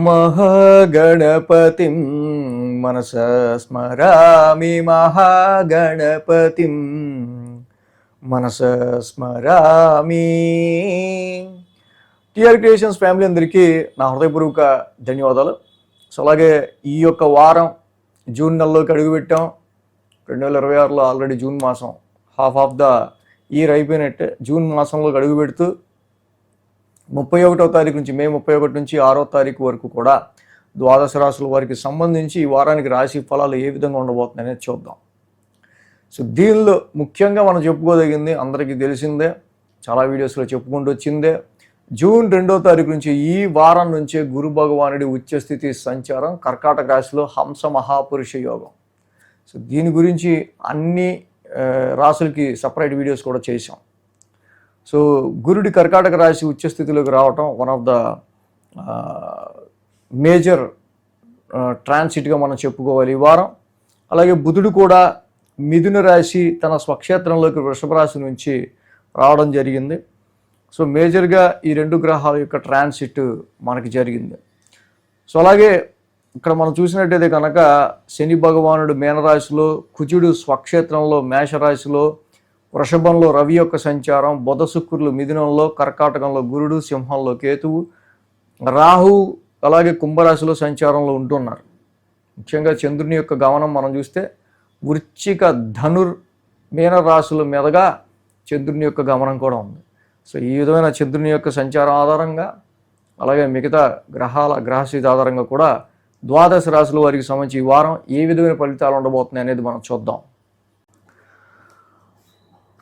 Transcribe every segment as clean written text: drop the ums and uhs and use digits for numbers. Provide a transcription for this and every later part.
మహాగణపతిం మనసా స్మరామి మహాగణపతిం మనసా స్మరామి. TR creations family అందరికీ నా హృదయపూర్వక ధన్యవాదాలు. సో అలాగే ఈ యొక్క వారం జూన్ నెలలోకి అడుగుపెట్టాం. 2026లో ఆల్రెడీ జూన్ మాసం హాఫ్ ఆఫ్ ద ఇయర్ అయిపోయినట్టే. జూన్ మాసంలోకి అడుగు పెడుతూ 31వ తారీఖు నుంచి మే 31 నుంచి 6వ తారీఖు వరకు కూడా ద్వాదశ రాశుల వారికి సంబంధించి ఈ వారానికి రాశి ఫలాలు ఏ విధంగా ఉండబోతున్నాయి అనేది చూద్దాం. సో దీనిలో ముఖ్యంగా మనం చెప్పుకోదగింది అందరికీ తెలిసిందే, చాలా వీడియోస్లో చెప్పుకుంటూ వచ్చిందే, జూన్ 2వ తారీఖు నుంచి ఈ వారం నుంచే గురు భగవానుడి ఉచ్చస్థితి సంచారం కర్కాటక రాశిలో హంస మహాపురుష యోగం. సో దీని గురించి అన్ని రాశులకి సపరేట్ వీడియోస్ కూడా చేసాం. సో గురుడి కర్కాటక రాశి ఉచ్చస్థితిలోకి రావటం వన్ ఆఫ్ ద మేజర్ ట్రాన్సిట్గా మనం చెప్పుకోవాలి ఈ వారం. అలాగే బుధుడు కూడా మిథున రాశి తన స్వక్షేత్రంలోకి వృషభ రాశి నుంచి రావడం జరిగింది. సో మేజర్గా ఈ రెండు గ్రహాల యొక్క ట్రాన్సిట్ మనకి జరిగింది. సో అలాగే ఇక్కడ మనం చూసినట్టయితే కనుక శని భగవానుడు మీనరాశిలో, కుజుడు స్వక్షేత్రంలో మేషరాశిలో, వృషభంలో రవి యొక్క సంచారం, బుధ శుక్రులు మిథునంలో, కర్కాటకంలో గురుడు, సింహంలో కేతువు, రాహు అలాగే కుంభరాశిలో సంచారంలో ఉంటున్నారు. ముఖ్యంగా చంద్రుని యొక్క గమనం మనం చూస్తే వృశ్చిక ధనుర్ మీనరాశుల మీదగా చంద్రుని యొక్క గమనం కూడా ఉంది. సో ఈ విధమైన చంద్రుని యొక్క సంచారం ఆధారంగా అలాగే మిగతా గ్రహస్థితి ఆధారంగా కూడా ద్వాదశ రాశుల వారికి సంబంధించి ఈ వారం ఏ విధమైన ఫలితాలు ఉండబోతున్నాయి అనేది మనం చూద్దాం.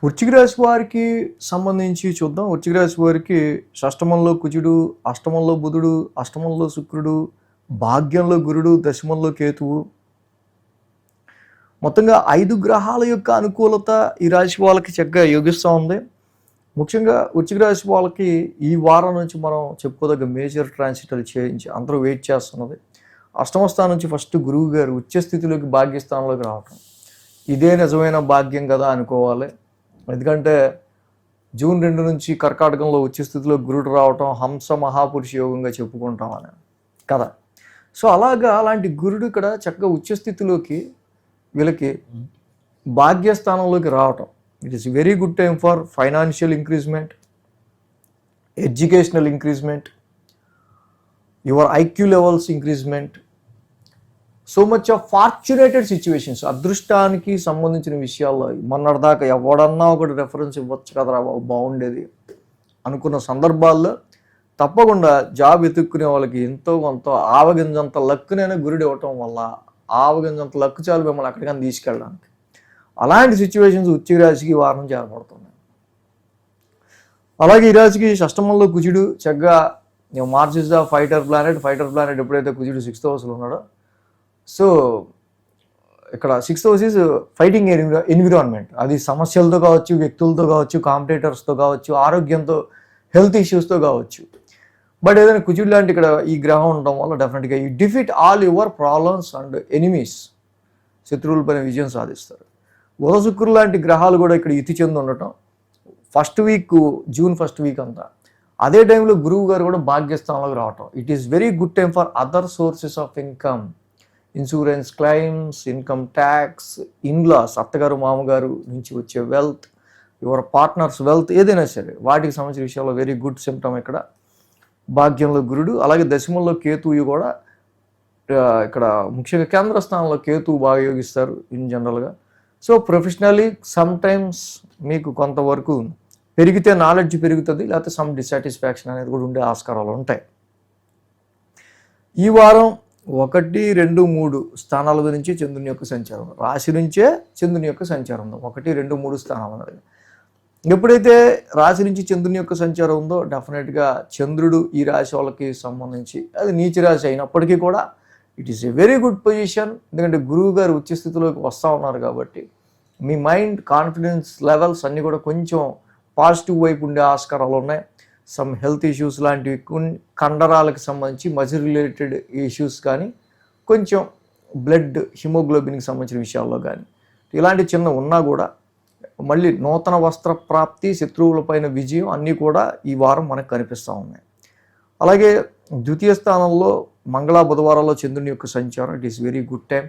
వృశ్చిక రాశి వారికి సంబంధించి చూద్దాం. వృశ్చిక రాశి వారికి షష్టమంలో కుజుడు, అష్టమంలో బుధుడు, అష్టమంలో శుక్రుడు, భాగ్యంలో గురుడు, దశమంలో కేతువు, మొత్తంగా 5 గ్రహాల యొక్క అనుకూలత ఈ రాశి వాళ్ళకి చక్కగా యోగిస్తూ ఉంది. ముఖ్యంగా వృశ్చిక రాశి వాళ్ళకి ఈ వారం నుంచి మనం చెప్పుకోదగ్గ మేజర్ ట్రాన్సిట్లు చేయించి అందరూ వెయిట్ చేస్తున్నది. అష్టమ స్థానం నుంచి ఫస్ట్ గురువు గారు ఉచ్చస్థితిలోకి భాగ్యస్థానంలోకి రావటం, ఇదే నిజమైన భాగ్యం కదా అనుకోవాలి. ఎందుకంటే జూన్ 2 నుంచి కర్కాటకంలో ఉచ్చస్థితిలో గురుడు రావటం హంస మహాపురుష యోగంగా చెప్పుకుంటామని కదా. సో అలాంటి గురుడు ఇక్కడ చక్కగా ఉచ్చస్థితిలోకి వీళ్ళకి భాగ్యస్థానంలోకి రావటం, it is very good time for financial increasement, educational increasement, your IQ levels increasement, so much of fortunated situations. అదృష్టానికి సంబంధించిన విషయాల్లో మొన్నటిదాకా ఎవడన్నా ఒకటి రెఫరెన్స్ ఇవ్వచ్చు కదరా బాగుండేది అనుకున్న సందర్భాల్లో తప్పకుండా జాబ్ ఎత్తుక్కునే వాళ్ళకి ఎంతో కొంత ఆవగింజంత లక్కునైనా గురుడు ఇవ్వటం వల్ల ఆవగింజంత లక్కు చాలు మిమ్మల్ని అక్కడికైనా తీసుకెళ్ళడానికి. అలాంటి సిచ్యువేషన్స్ వృశ్చిక రాశికి ఈ వారం నుంచి ఏర్పడుతున్నాయి. అలాగే ఈ రాశికి షష్టమంలో కుజుడు చక్కగా Mars is the fighter planet ఎప్పుడైతే కుజుడు 6th హౌస్లో ఉన్నాడో, సో ఇక్కడ 6th house is fighting environment. అది సమస్యలతో కావచ్చు, వ్యక్తులతో కావచ్చు, కాంపిటేటర్స్తో కావచ్చు, ఆరోగ్యంతో హెల్త్ ఇష్యూస్తో కావచ్చు. బట్ ఏదైనా కుజుడు లాంటి ఇక్కడ ఈ గ్రహం ఉండడం వల్ల డెఫినెట్గా ఈ defeat all your problems and enemies, శత్రువుల పైన విజయం సాధిస్తారు. బుధ శుక్రులు లాంటి గ్రహాలు కూడా ఇక్కడ ఇతి చెంది ఉండటం జూన్ ఫస్ట్ వీక్ అంతా. అదే టైంలో గురువు గారు కూడా భాగ్యస్థానంలోకి రావటం, it is very good time for other sources of income, insurance claims, income tax, in laws, అత్తగారు మామగారు నుంచి వచ్చే వెల్త్, యువర్ పార్ట్నర్స్ వెల్త్, ఏదైనా సరే వాటికి సంబంధించిన విషయాల్లో వెరీ గుడ్ సిమ్టమ్ ఇక్కడ భాగ్యంలో గురుడు. అలాగే దశమంలో కేతువు కూడా ఇక్కడ ముఖ్యంగా కేంద్ర స్థానంలో కేతువు బాగా యోగిస్తారు ఇన్ జనరల్గా. సో ప్రొఫెషనల్లీ సమ్ టైమ్స్ మీకు కొంతవరకు పెరిగితే నాలెడ్జ్ పెరుగుతుంది, లేకపోతే సమ్ డిసాటిస్ఫాక్షన్ అనేది కూడా ఉండే ఆస్కారాలు ఉంటాయి. ఈ వారం 1, 2, 3 స్థానాల గురించి చంద్రుని యొక్క సంచారం, రాశి నుంచే చంద్రుని యొక్క సంచారం ఉందో 1, 2, 3 స్థానాలు అనేది. ఎప్పుడైతే రాశి నుంచి చంద్రుని యొక్క సంచారం ఉందో డెఫినెట్గా చంద్రుడు ఈ రాశి వాళ్ళకి సంబంధించి అది నీచ రాశి అయినప్పటికీ కూడా it is a very good position. ఎందుకంటే గురువు గారు ఉచ్చస్థితిలోకి వస్తూ ఉన్నారు కాబట్టి మీ మైండ్ కాన్ఫిడెన్స్ లెవెల్స్ అన్నీ కూడా కొంచెం పాజిటివ్ వైపు ఉండే ఆస్కారాలు ఉన్నాయి. సమ్ హెల్త్ ఇష్యూస్ లాంటివి, కండరాలకు సంబంధించి మజిల్ రిలేటెడ్ ఇష్యూస్ కానీ, కొంచెం బ్లడ్ హిమోగ్లోబిన్కి సంబంధించిన విషయాల్లో కానీ ఇలాంటి చిన్న ఉన్నా కూడా మళ్ళీ నూతన వస్త్ర ప్రాప్తి, శత్రువులపైన విజయం అన్నీ కూడా ఈ వారం మనకు కనిపిస్తూ ఉన్నాయి. అలాగే ద్వితీయ స్థానంలో మంగళ బుధవారాల్లో చంద్రుని యొక్క సంచారం, it is very good time.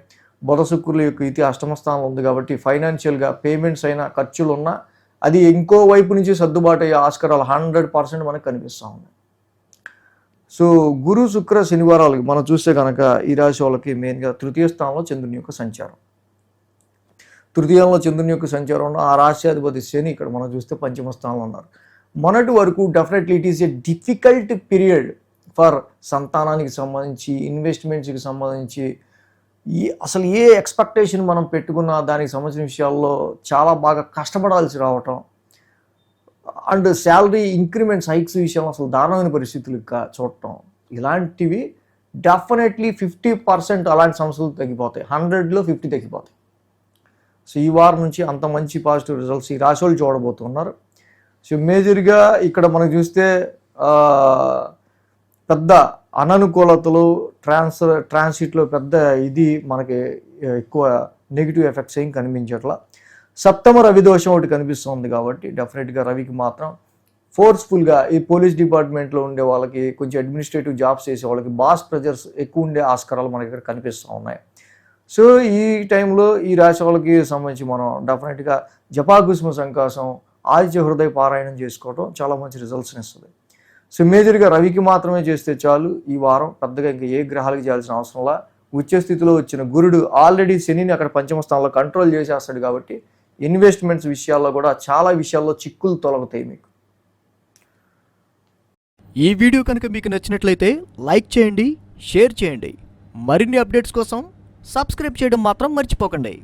బుధ శుక్రుల యొక్క ఇది అష్టమ స్థానంలో ఉంది కాబట్టి ఫైనాన్షియల్గా పేమెంట్స్ అయినా ఖర్చులు ఉన్నా అది ఇంకో వైపు నుంచి సర్దుబాటు అయ్యే ఆస్కారాలు 100% మనకు కనిపిస్తూ ఉన్నాయి. సో గురు శుక్ర శనివారాలకి మనం చూస్తే కనుక ఈ రాశి వాళ్ళకి మెయిన్గా తృతీయ స్థానంలో చంద్రుని యొక్క సంచారం. తృతీయంలో చంద్రుని యొక్క సంచారం ఉన్న ఆ రాశ్యాధిపతి శని ఇక్కడ మనం చూస్తే పంచమ స్థానంలో ఉన్నారు. మొన్నటి వరకు definitely it is a difficult period for సంతానానికి సంబంధించి, ఇన్వెస్ట్మెంట్స్కి సంబంధించి, అసలు ఏ ఎక్స్పెక్టేషన్ మనం పెట్టుకున్నా దానికి సంబంధించిన విషయాల్లో చాలా బాగా కష్టపడాల్సి రావటం, అండ్ శాలరీ ఇంక్రిమెంట్స్ హైక్స్ విషయంలో అసలు దారుణమైన పరిస్థితులు చూడటం, ఇలాంటివి డెఫినెట్లీ 50% అలాంటి సమస్యలు తగ్గిపోతాయి, 100లో 50 తగ్గిపోతాయి. సో ఈ వారం నుంచి అంత మంచి పాజిటివ్ రిజల్ట్స్ ఈ రాశి వాళ్ళు చూడబోతున్నారు. సో మేజర్గా ఇక్కడ మనకు చూస్తే పెద్ద అననుకూలతలు ట్రాన్సిట్లో పెద్ద ఇది మనకి ఎక్కువ నెగిటివ్ ఎఫెక్ట్స్ ఏం కనిపించట్లా. సప్తమ రవి దోషం ఒకటి కనిపిస్తుంది కాబట్టి డెఫినెట్గా రవికి మాత్రం ఫోర్స్ఫుల్గా ఈ పోలీస్ డిపార్ట్మెంట్లో ఉండే వాళ్ళకి, కొంచెం అడ్మినిస్ట్రేటివ్ జాబ్స్ చేసే వాళ్ళకి బాస్ ప్రెజర్స్ ఎక్కువ ఉండే ఆస్కారాలు మనకి ఇక్కడ కనిపిస్తూ ఉన్నాయి. సో ఈ టైంలో ఈ రాశి వాళ్ళకి సంబంధించి మనం డెఫినెట్గా జపాకుసుమ సంకాసం, ఆదిత్య హృదయ పారాయణం చేసుకోవడం చాలా మంచి రిజల్ట్స్ని ఇస్తుంది. సో మేజర్గా రవికి మాత్రమే చేస్తే చాలు ఈ వారం, పెద్దగా ఇంకా ఏ గ్రహాలకు చేయాల్సిన అవసరంలా. ఉచ్చ స్థితిలో వచ్చిన గురుడు ఆల్రెడీ శనిని అక్కడ పంచమ స్థానంలో కంట్రోల్ చేసేస్తాడు కాబట్టి ఇన్వెస్ట్మెంట్స్ విషయాల్లో కూడా చాలా విషయాల్లో చిక్కులు తొలగుతాయి మీకు. ఈ వీడియో కనుక మీకు నచ్చినట్లయితే లైక్ చేయండి, షేర్ చేయండి. మరిన్ని అప్డేట్స్ కోసం సబ్స్క్రైబ్ చేయడం మాత్రం మర్చిపోకండి.